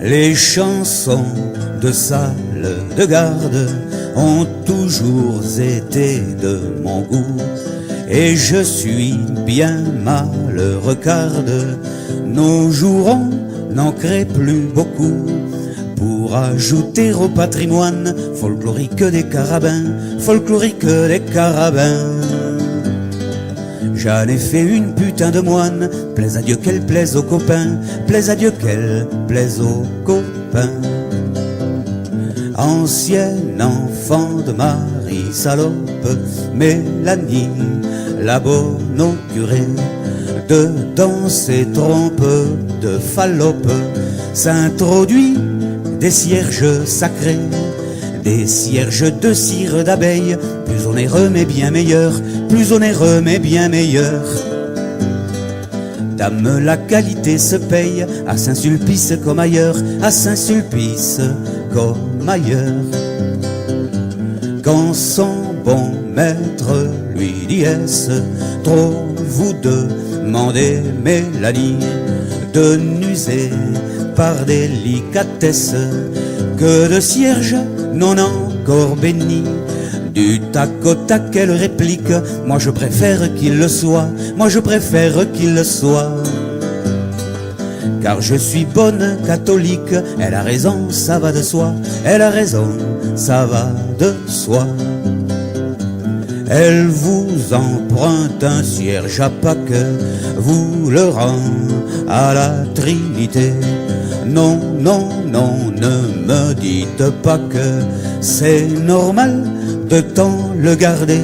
Les chansons de salle de garde ont toujours été de mon goût, et je suis bien malheureux car de nos jours on n'en crée plus beaucoup. Pour ajouter au patrimoine folklorique des carabins, folklorique des carabins. J'en ai fait une putain de moine, plaise à Dieu qu'elle plaise aux copains, plaise à Dieu qu'elle plaise aux copains. Ancienne enfant de Marie salope, Mélanie, la bonne au curé, dedans ses trompes de fallope, s'introduit des cierges sacrés, des cierges de cire d'abeille, plus onéreux mais bien meilleur, plus onéreux mais bien meilleur. Dame, la qualité se paye à Saint-Sulpice comme ailleurs, à Saint-Sulpice comme ailleurs. Quand son bon maître lui dit est-ce trop vous demandez Mélanie de n'user par délicatesse que de cierges non encore bénis. Du tac au tac elle réplique, moi je préfère qu'il le soit, moi je préfère qu'il le soit. Car je suis bonne catholique, elle a raison, ça va de soi, elle a raison, ça va de soi. Elle vous emprunte un cierge à Pâques, vous le rend à la Trinité. Non, non, non, ne me dites pas que c'est normal de tant le garder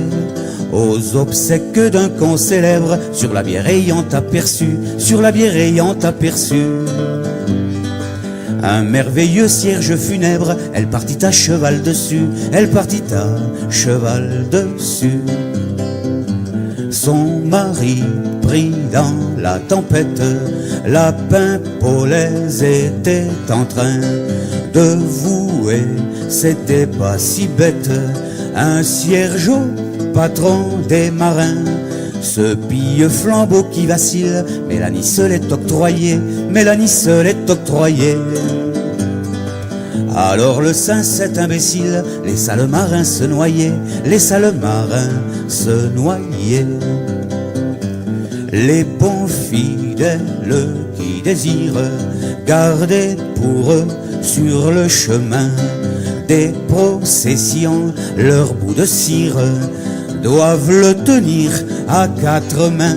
aux obsèques d'un con célèbre, sur la bière ayant aperçu, sur la bière ayant aperçu un merveilleux cierge funèbre. Elle partit à cheval dessus, elle partit à cheval dessus. Son mari pris dans la tempête, la Paimpolaise était en train de vouer, c'était pas si bête, un cierge au patron des marins. Ce pille flambeau qui vacille, Mélanie se l'est octroyé, Mélanie se l'est octroyé. Alors le saint cet imbécile laissa le marin se noyer, laissa le marin se noyer. Les bons fidèles qui désirent garder pour eux sur le chemin des processions leur bout de cire doivent le tenir à quatre mains.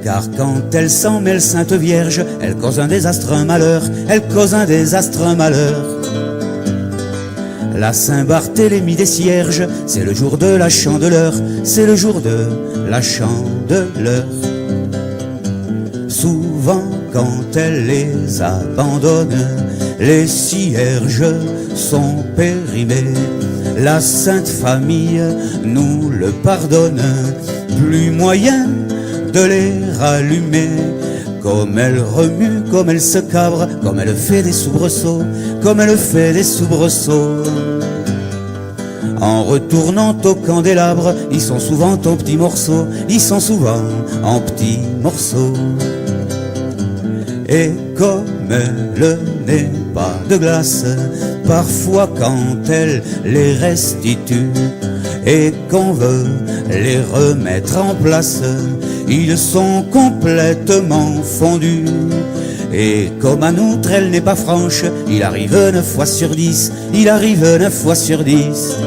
Car quand elle s'en mêle Sainte Vierge, elle cause un désastre, un malheur, elle cause un désastre, un malheur. La Saint-Barthélemy des cierges, c'est le jour de la Chandeleur, c'est le jour de la Chandeleur. Souvent quand elle les abandonne, les cierges sont périmés. La Sainte Famille nous le pardonne, plus moyen de les rallumer. Comme elle remue, comme elle se cabre, comme elle fait des soubresauts, comme elle fait des soubresauts. En retournant au candélabre, ils sont souvent en petits morceaux, ils sont souvent en petits morceaux. Et comme elle n'est pas de glace, parfois quand elle les restitue et qu'on veut les remettre en place, ils sont complètement fondus. Et comme à outre elle n'est pas franche, il arrive 9 fois sur 10, il arrive 9 fois sur 10.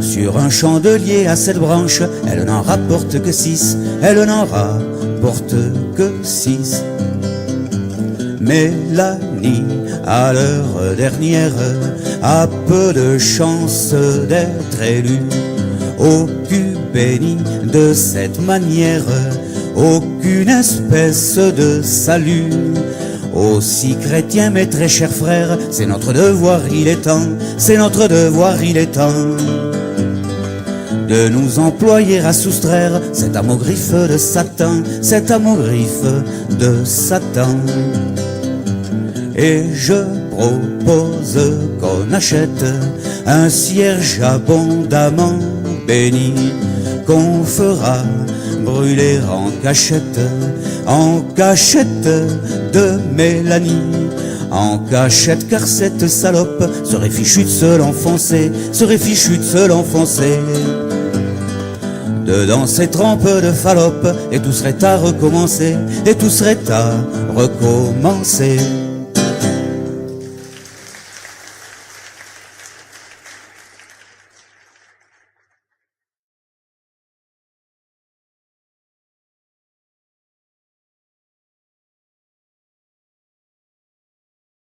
Sur un chandelier à 7 branches, elle n'en rapporte que 6, elle n'en rapporte que 6. Mélanie, à l'heure dernière, a peu de chance d'être élue. Au cul béni de cette manière, aucune espèce de salut. Aussi chrétien mais très cher frère, c'est notre devoir, il est temps, c'est notre devoir, il est temps de nous employer à soustraire cet amogriffe de Satan, cet amogriffe de Satan. Et je propose qu'on achète un cierge abondamment béni, qu'on fera brûler en cachette de Mélanie. En cachette car cette salope serait fichue de se l'enfoncer, serait fichue de se l'enfoncer dedans ces trempes de Fallope, et tout serait à recommencer, et tout serait à recommencer.